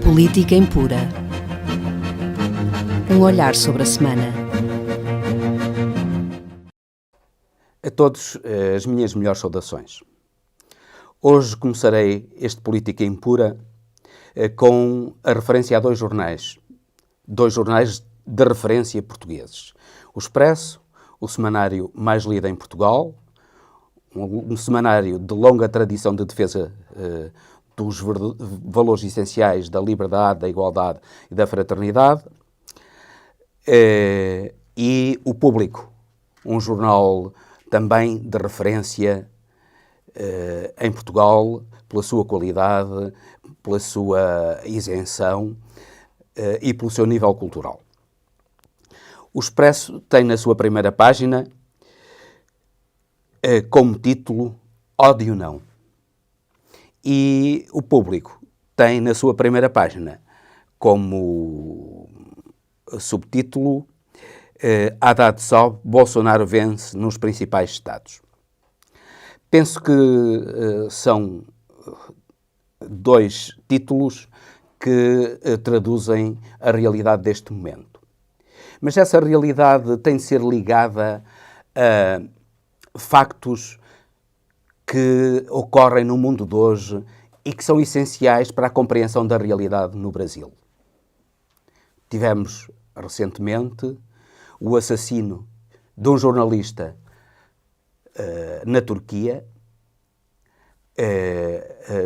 Política Impura. Um olhar sobre a semana. A todos as minhas melhores saudações. Hoje começarei este Política Impura com a referência a dois jornais de referência portugueses. O Expresso, o semanário mais lido em Portugal, um semanário de longa tradição de defesa dos valores essenciais da liberdade, da igualdade e da fraternidade, e o Público, um jornal também de referência em Portugal, pela sua qualidade, pela sua isenção e pelo seu nível cultural. O Expresso tem na sua primeira página como título Ódio Não. E o Público tem na sua primeira página como subtítulo Haddad sobe, Bolsonaro vence nos principais estados. Penso que são dois títulos que traduzem a realidade deste momento. Mas essa realidade tem de ser ligada a factos que ocorrem no mundo de hoje e que são essenciais para a compreensão da realidade no Brasil. Tivemos recentemente o assassino de um jornalista na Turquia.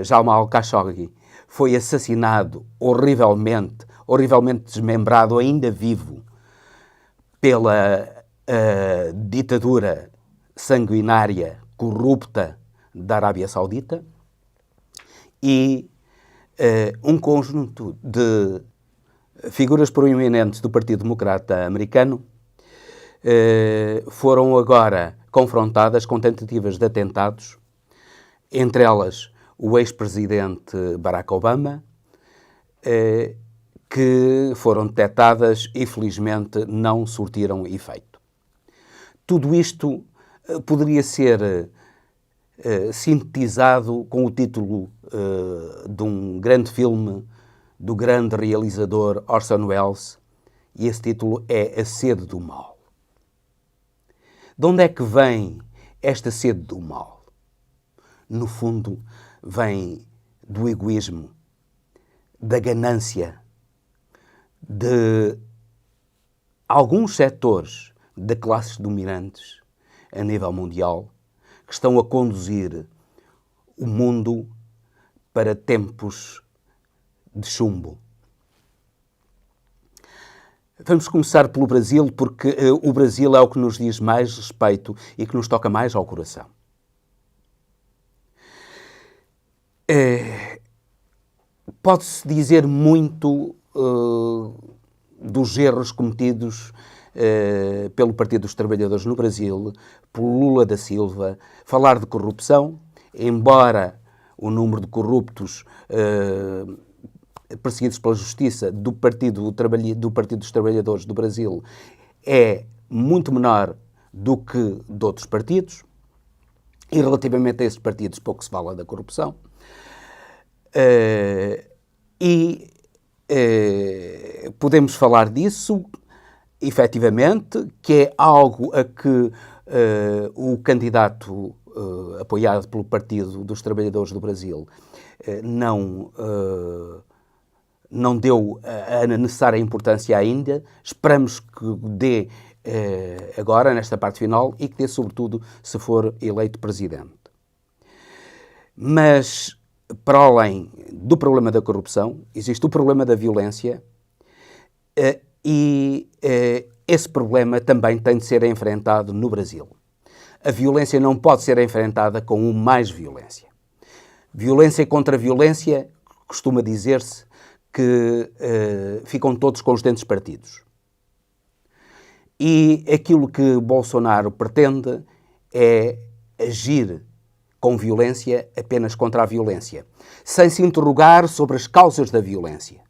Jamal Khashoggi foi assassinado horrivelmente desmembrado, ainda vivo, pela ditadura sanguinária, corrupta da Arábia Saudita, e um conjunto de figuras proeminentes do Partido Democrata americano foram agora confrontadas com tentativas de atentados, entre elas o ex-presidente Barack Obama, que foram detectadas e felizmente não surtiram efeito. Tudo isto poderia ser sintetizado com o título de um grande filme do grande realizador Orson Welles, e esse título é A Sede do Mal. De onde é que vem esta sede do mal? No fundo, vem do egoísmo, da ganância, de alguns setores de classes dominantes a nível mundial que estão a conduzir o mundo para tempos de chumbo. Vamos começar pelo Brasil, porque o Brasil é o que nos diz mais respeito e que nos toca mais ao coração. Pode-se dizer muito dos erros cometidos pelo Partido dos Trabalhadores no Brasil, por Lula da Silva, falar de corrupção, embora o número de corruptos perseguidos pela Justiça do Partido dos Trabalhadores do Brasil é muito menor do que de outros partidos, e relativamente a esses partidos pouco se fala da corrupção. Podemos falar disso, efetivamente, que é algo a que o candidato apoiado pelo Partido dos Trabalhadores do Brasil não deu a necessária importância ainda. Esperamos que dê agora, nesta parte final, e que dê, sobretudo, se for eleito presidente. Mas, para além do problema da corrupção, existe o problema da violência, e esse problema também tem de ser enfrentado no Brasil. A violência não pode ser enfrentada com mais violência. Violência contra violência, costuma dizer-se que ficam todos com os dentes partidos. E aquilo que Bolsonaro pretende é agir com violência apenas contra a violência, sem se interrogar sobre as causas da violência.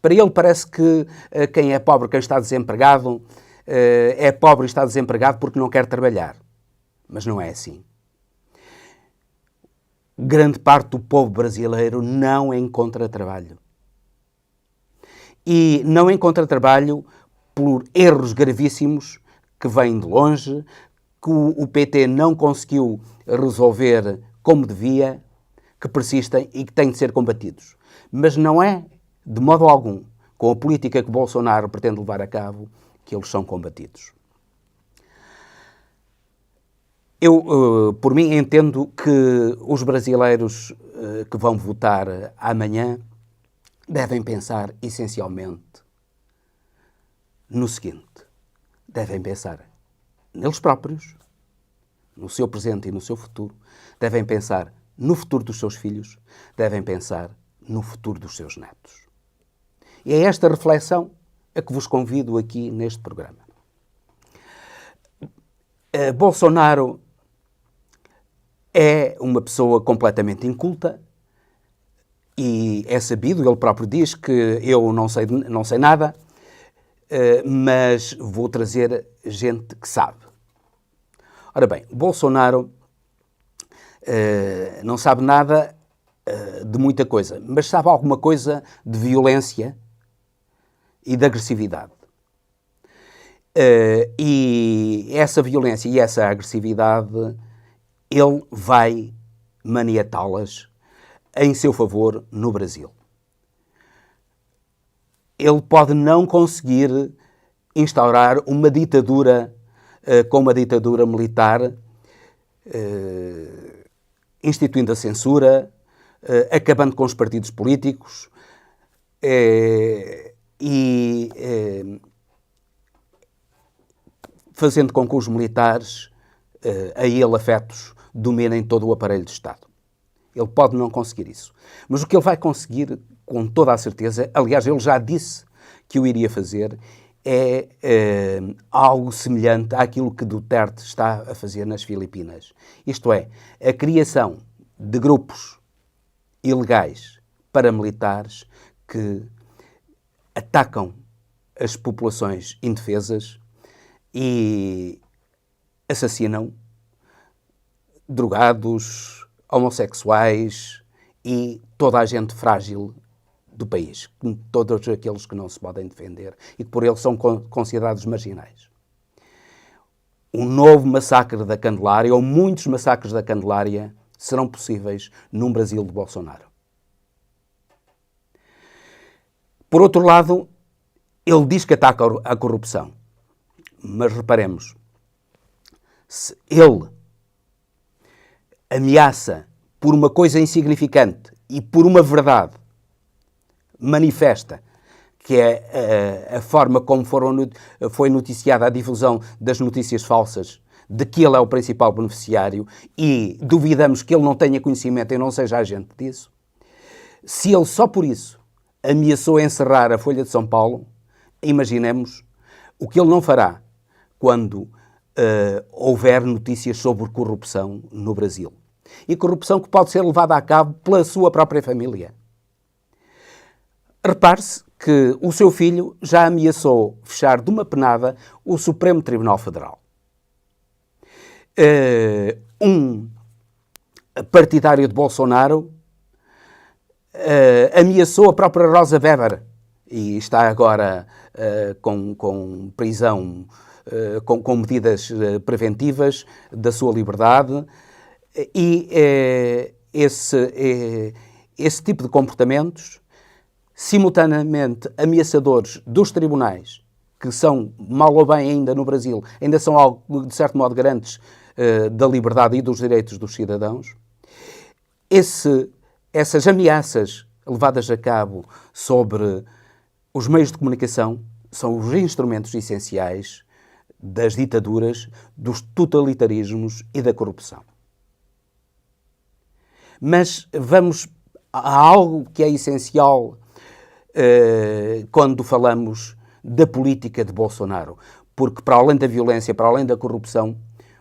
Para ele parece que quem é pobre, quem está desempregado, é pobre e está desempregado porque não quer trabalhar. Mas não é assim. grande parte do povo brasileiro não encontra trabalho. E não encontra trabalho por erros gravíssimos que vêm de longe, que o PT não conseguiu resolver como devia, que persistem e que têm de ser combatidos. Mas não é, de modo algum, com a política que Bolsonaro pretende levar a cabo, que eles são combatidos. Eu, por mim, entendo que os brasileiros que vão votar amanhã devem pensar essencialmente no seguinte: devem pensar neles próprios, no seu presente e no seu futuro, devem pensar no futuro dos seus filhos, devem pensar no futuro dos seus netos. E é esta reflexão a que vos convido aqui neste programa. Bolsonaro é uma pessoa completamente inculta e é sabido, ele próprio diz que eu não sei nada, mas vou trazer gente que sabe. Ora bem, Bolsonaro não sabe nada de muita coisa, mas sabe alguma coisa de violência e de agressividade. E essa violência e essa agressividade ele vai maniatá-las em seu favor no Brasil. Ele pode não conseguir instaurar uma ditadura como a ditadura militar, instituindo a censura, acabando com os partidos políticos e fazendo com que os militares, a ele afetos, dominem todo o aparelho de Estado. Ele pode não conseguir isso. Mas o que ele vai conseguir, com toda a certeza, aliás, ele já disse que o iria fazer, é algo semelhante àquilo que Duterte está a fazer nas Filipinas. Isto é, a criação de grupos ilegais paramilitares que atacam as populações indefesas e assassinam drogados, homossexuais e toda a gente frágil do país, todos aqueles que não se podem defender e que por ele são considerados marginais. Um novo massacre da Candelária, ou muitos massacres da Candelária, serão possíveis num Brasil de Bolsonaro. Por outro lado, ele diz que ataca a corrupção. Mas reparemos, se ele ameaça por uma coisa insignificante e por uma verdade manifesta, que é a forma como foi noticiada a difusão das notícias falsas, de que ele é o principal beneficiário e duvidamos que ele não tenha conhecimento e não seja agente disso, se ele só por isso ameaçou encerrar a Folha de São Paulo, imaginemos o que ele não fará quando houver notícias sobre corrupção no Brasil. E corrupção que pode ser levada a cabo pela sua própria família. Repare-se que o seu filho já ameaçou fechar de uma penada o Supremo Tribunal Federal. Um partidário de Bolsonaro ameaçou a própria Rosa Weber e está agora com prisão, com medidas preventivas da sua liberdade. E esse tipo de comportamentos, simultaneamente ameaçadores dos tribunais, que são, mal ou bem ainda no Brasil, ainda são algo, de certo modo, garantes da liberdade e dos direitos dos cidadãos, essas ameaças levadas a cabo sobre os meios de comunicação são os instrumentos essenciais das ditaduras, dos totalitarismos e da corrupção. Mas vamos a algo que é essencial quando falamos da política de Bolsonaro, porque para além da violência, para além da corrupção,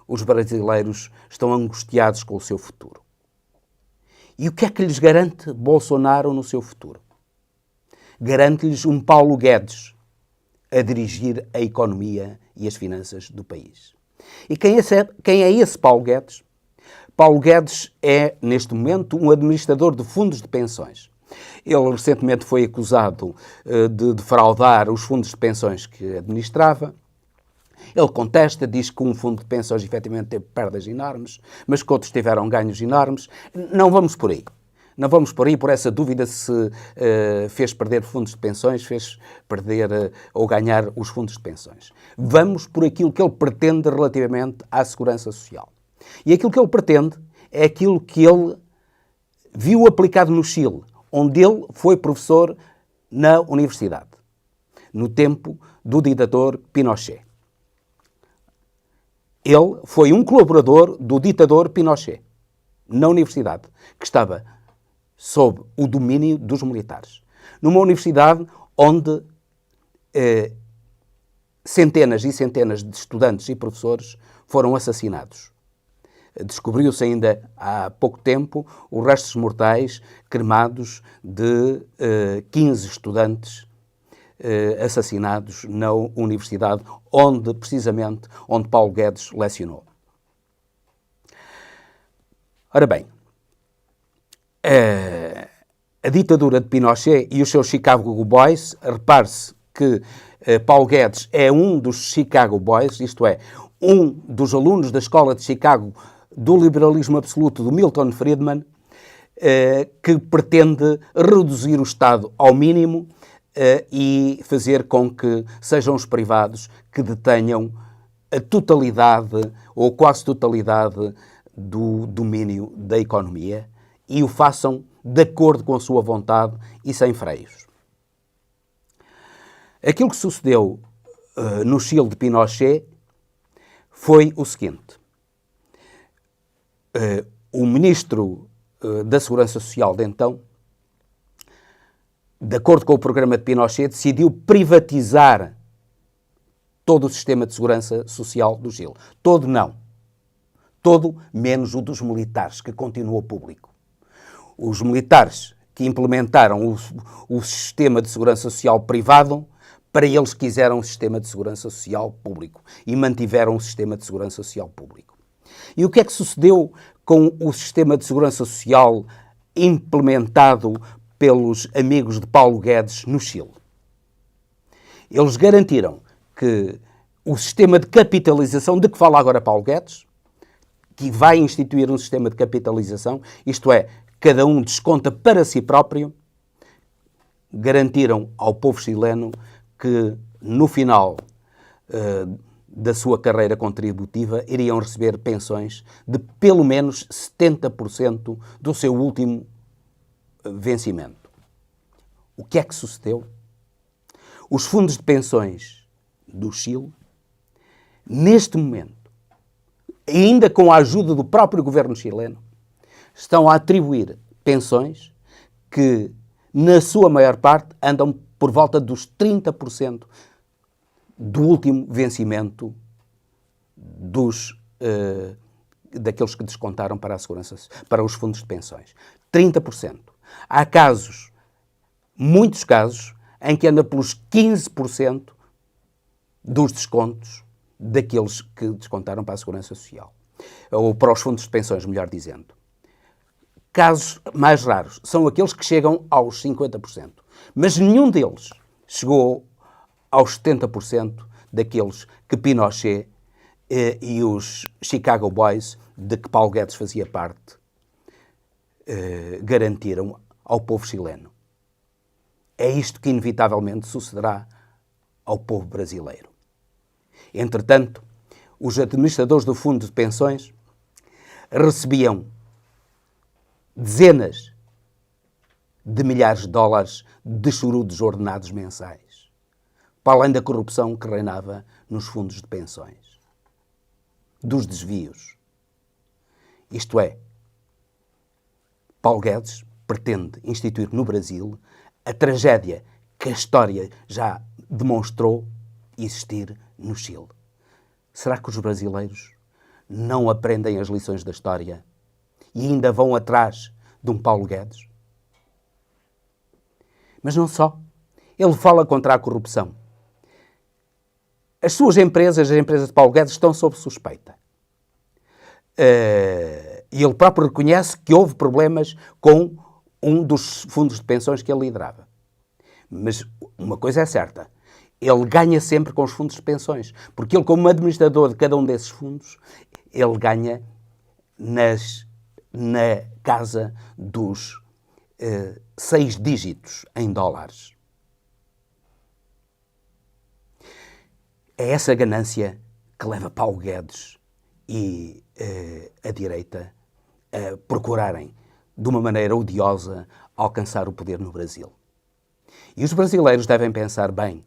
os brasileiros estão angustiados com o seu futuro. E o que é que lhes garante Bolsonaro no seu futuro? Garante-lhes um Paulo Guedes a dirigir a economia e as finanças do país. E quem é esse Paulo Guedes? Paulo Guedes é, neste momento, um administrador de fundos de pensões. Ele recentemente foi acusado de defraudar os fundos de pensões que administrava. Ele contesta, diz que um fundo de pensões efetivamente teve perdas enormes, mas que outros tiveram ganhos enormes. Não vamos por aí. Não vamos por aí por essa dúvida se fez perder fundos de pensões, fez perder ou ganhar os fundos de pensões. Vamos por aquilo que ele pretende relativamente à segurança social. E aquilo que ele pretende é aquilo que ele viu aplicado no Chile, onde ele foi professor na universidade, no tempo do ditador Pinochet. Ele foi um colaborador do ditador Pinochet, na universidade, que estava sob o domínio dos militares. Numa universidade onde centenas e centenas de estudantes e professores foram assassinados. Descobriu-se ainda há pouco tempo os restos mortais cremados de 15 estudantes assassinados na universidade precisamente onde Paulo Guedes lecionou. Ora bem, a ditadura de Pinochet e os seus Chicago Boys, repare-se que Paulo Guedes é um dos Chicago Boys, isto é, um dos alunos da escola de Chicago do liberalismo absoluto do Milton Friedman, que pretende reduzir o Estado ao mínimo e fazer com que sejam os privados que detenham a totalidade ou quase totalidade do domínio da economia e o façam de acordo com a sua vontade e sem freios. Aquilo que sucedeu no Chile de Pinochet foi o seguinte. O ministro da Segurança Social de então, de acordo com o programa de Pinochet, decidiu privatizar todo o sistema de segurança social do Chile. Todo não. Todo menos o dos militares, que continuou público. Os militares que implementaram o sistema de segurança social privado, para eles quiseram um sistema de segurança social público e mantiveram o sistema de segurança social público. E o que é que sucedeu com o sistema de segurança social implementado pelos amigos de Paulo Guedes no Chile? Eles garantiram que o sistema de capitalização de que fala agora Paulo Guedes, que vai instituir um sistema de capitalização, isto é, cada um desconta para si próprio, garantiram ao povo chileno que no final da sua carreira contributiva iriam receber pensões de pelo menos 70% do seu último vencimento. O que é que sucedeu? Os fundos de pensões do Chile, neste momento, ainda com a ajuda do próprio governo chileno, estão a atribuir pensões que, na sua maior parte, andam por volta dos 30% do último vencimento daqueles que descontaram para a segurança, para os fundos de pensões. 30%. Há casos, muitos casos, em que anda pelos 15% dos descontos daqueles que descontaram para a segurança social. Ou para os fundos de pensões, melhor dizendo. Casos mais raros são aqueles que chegam aos 50%. Mas nenhum deles chegou aos 70% daqueles que Pinochet e os Chicago Boys, de que Paulo Guedes fazia parte, garantiram ao povo chileno. É isto que inevitavelmente sucederá ao povo brasileiro. Entretanto, os administradores do fundo de pensões recebiam dezenas de milhares de dólares de chorudos ordenados mensais, para além da corrupção que reinava nos fundos de pensões, dos desvios. Isto é, Paulo Guedes pretende instituir no Brasil a tragédia que a história já demonstrou existir no Chile. Será que os brasileiros não aprendem as lições da história e ainda vão atrás de um Paulo Guedes? Mas não só. Ele fala contra a corrupção. As suas empresas, as empresas de Paulo Guedes, estão sob suspeita. E ele próprio reconhece que houve problemas com um dos fundos de pensões que ele liderava. Mas uma coisa é certa, ele ganha sempre com os fundos de pensões, porque ele, como administrador de cada um desses fundos, ele ganha na casa dos 6 dígitos em dólares. É essa ganância que leva Paulo Guedes e a direita a procurarem, de uma maneira odiosa, alcançar o poder no Brasil. E os brasileiros devem pensar bem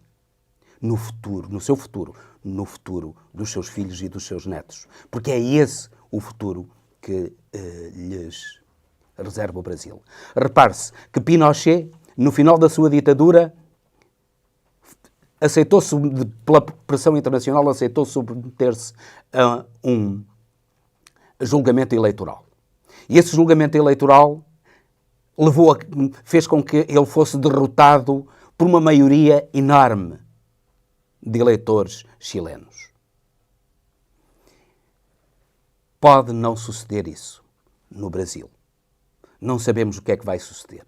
no futuro, no seu futuro, no futuro dos seus filhos e dos seus netos, porque é esse o futuro que lhes reserva o Brasil. Repare-se que Pinochet, no final da sua ditadura, aceitou-se, pela pressão internacional, aceitou submeter-se a um julgamento eleitoral. E esse julgamento eleitoral fez com que ele fosse derrotado por uma maioria enorme de eleitores chilenos. Pode não suceder isso no Brasil. Não sabemos o que é que vai suceder.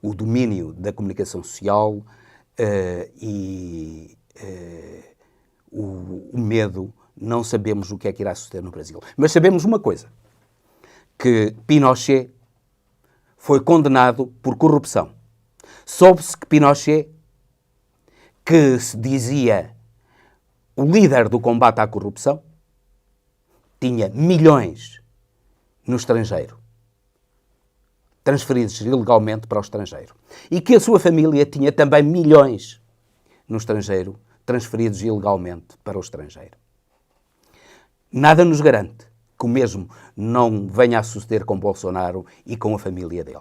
O domínio da comunicação social e o medo, não sabemos o que é que irá suceder no Brasil. Mas sabemos uma coisa, que Pinochet foi condenado por corrupção. Soube-se que Pinochet, que se dizia o líder do combate à corrupção, tinha milhões no estrangeiro, transferidos ilegalmente para o estrangeiro. E que a sua família tinha também milhões no estrangeiro, transferidos ilegalmente para o estrangeiro. Nada nos garante que o mesmo não venha a suceder com Bolsonaro e com a família dele.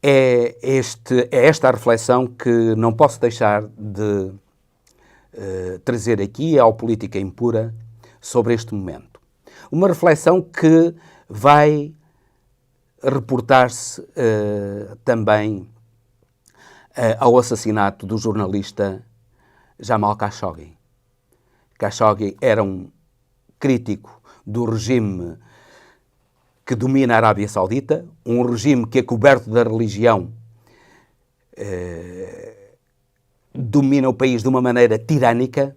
É esta a reflexão que não posso deixar de trazer aqui ao Política Impura sobre este momento. Uma reflexão que vai reportar-se também ao assassinato do jornalista Jamal Khashoggi. Khashoggi era um crítico do regime que domina a Arábia Saudita, um regime que é coberto da religião, domina o país de uma maneira tirânica,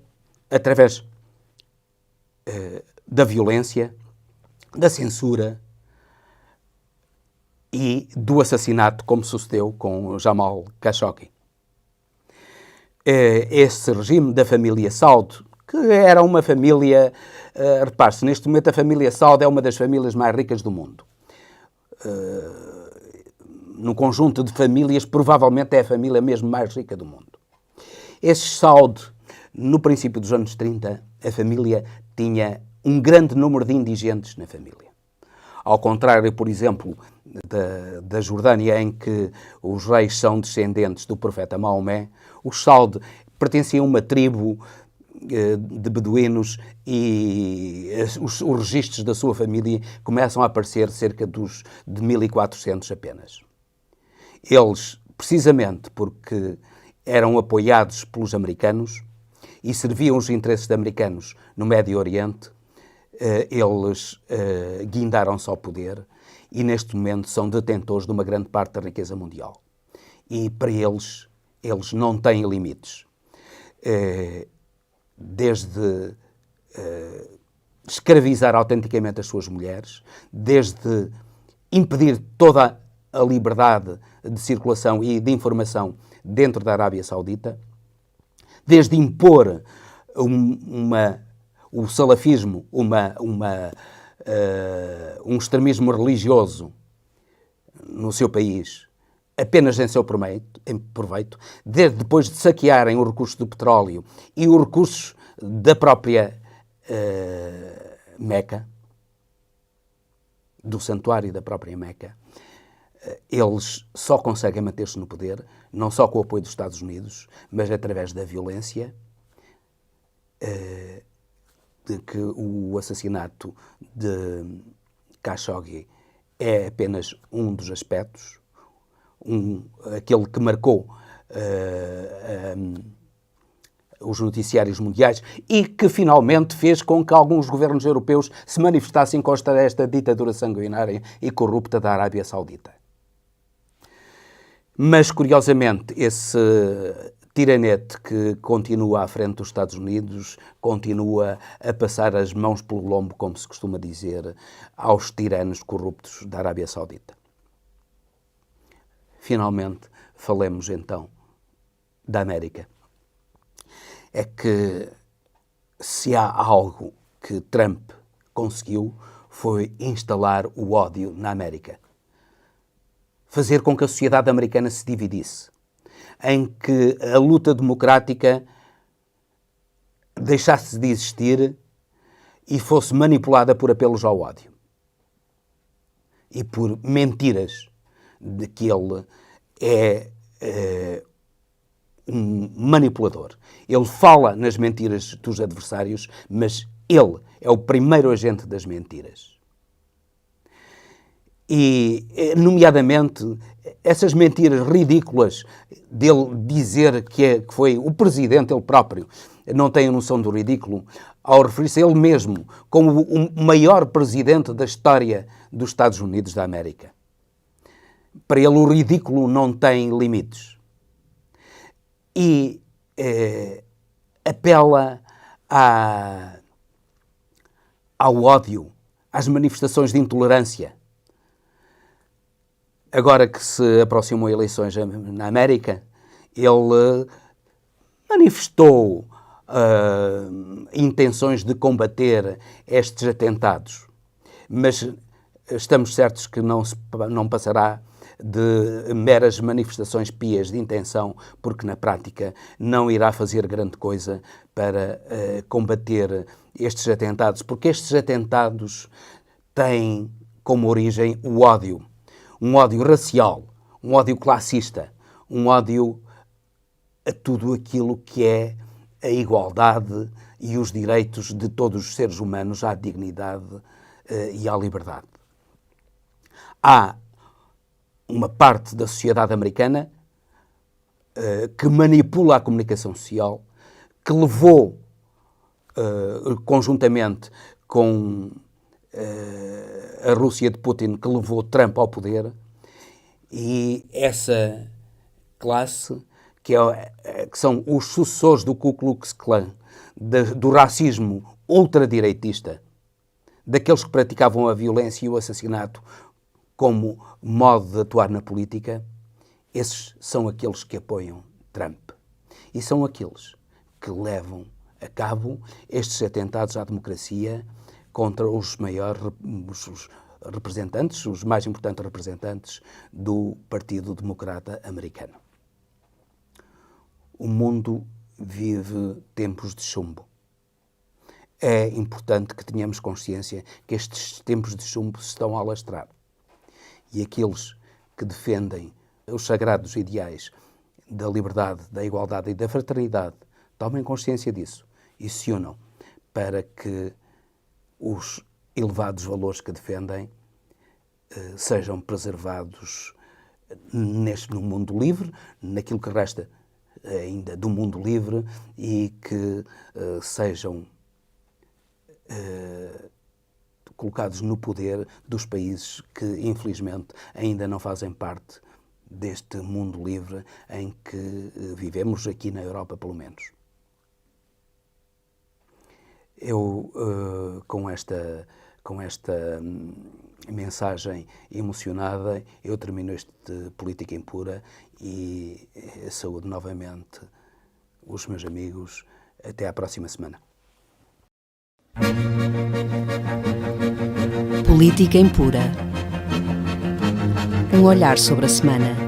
através da violência, da censura e do assassinato, como sucedeu com Jamal Khashoggi. Esse regime da família Saud, que era uma família, repare-se, neste momento a família Saud é uma das famílias mais ricas do mundo. No conjunto de famílias, provavelmente é a família mesmo mais rica do mundo. Esses Saud, no princípio dos anos 30, a família tinha um grande número de indigentes na família. Ao contrário, por exemplo, da Jordânia, em que os reis são descendentes do profeta Maomé, os Saud pertenciam a uma tribo de beduínos e os registros da sua família começam a aparecer cerca de 1400 apenas. Eles, precisamente porque eram apoiados pelos americanos e serviam os interesses de americanos no Médio Oriente, eles guindaram-se ao poder e neste momento são detentores de uma grande parte da riqueza mundial. E para eles não têm limites. Desde escravizar autenticamente as suas mulheres, desde impedir toda a liberdade de circulação e de informação dentro da Arábia Saudita, desde impor o salafismo, um extremismo religioso no seu país, apenas em seu proveito, desde depois de saquearem os recursos do petróleo e os recursos da própria Meca, do santuário da própria Meca, eles só conseguem manter-se no poder, não só com o apoio dos Estados Unidos, mas através da violência, de que o assassinato de Khashoggi é apenas um dos aspectos, aquele que marcou os noticiários mundiais e que finalmente fez com que alguns governos europeus se manifestassem contra esta ditadura sanguinária e corrupta da Arábia Saudita. Mas, curiosamente, esse tiranete que continua à frente dos Estados Unidos continua a passar as mãos pelo lombo, como se costuma dizer, aos tiranos corruptos da Arábia Saudita. Finalmente, falemos então da América. É que se há algo que Trump conseguiu foi instalar o ódio na América. Fazer com que a sociedade americana se dividisse, em que a luta democrática deixasse de existir e fosse manipulada por apelos ao ódio e por mentiras de que ele é um manipulador. Ele fala nas mentiras dos adversários, mas ele é o primeiro agente das mentiras. E, nomeadamente, essas mentiras ridículas dele dizer que foi o presidente, ele próprio, não tem a noção do ridículo, ao referir-se a ele mesmo como o maior presidente da história dos Estados Unidos da América. Para ele o ridículo não tem limites. E apela ao ódio, às manifestações de intolerância. Agora que se aproximam eleições na América, ele manifestou intenções de combater estes atentados, mas estamos certos que não passará de meras manifestações pias de intenção, porque na prática não irá fazer grande coisa para combater estes atentados, porque estes atentados têm como origem o ódio. Um ódio racial, um ódio classista, um ódio a tudo aquilo que é a igualdade e os direitos de todos os seres humanos à dignidade e à liberdade. Há uma parte da sociedade americana que manipula a comunicação social, que levou, conjuntamente com a Rússia de Putin, que levou Trump ao poder, e essa classe, que são os sucessores do Ku Klux Klan, do racismo ultradireitista, daqueles que praticavam a violência e o assassinato como modo de atuar na política, esses são aqueles que apoiam Trump. E são aqueles que levam a cabo estes atentados à democracia contra os maiores representantes, os mais importantes representantes do Partido Democrata Americano. O mundo vive tempos de chumbo. É importante que tenhamos consciência que estes tempos de chumbo se estão a alastrar. E aqueles que defendem os sagrados ideais da liberdade, da igualdade e da fraternidade tomem consciência disso e se unam para que os elevados valores que defendem sejam preservados no mundo livre, naquilo que resta ainda do mundo livre, e que sejam colocados no poder dos países que, infelizmente, ainda não fazem parte deste mundo livre em que vivemos, aqui na Europa, pelo menos. Eu, com esta mensagem emocionada, eu termino este Política Impura e saúdo novamente os meus amigos. Até à próxima semana. Política Impura. Um olhar sobre a semana.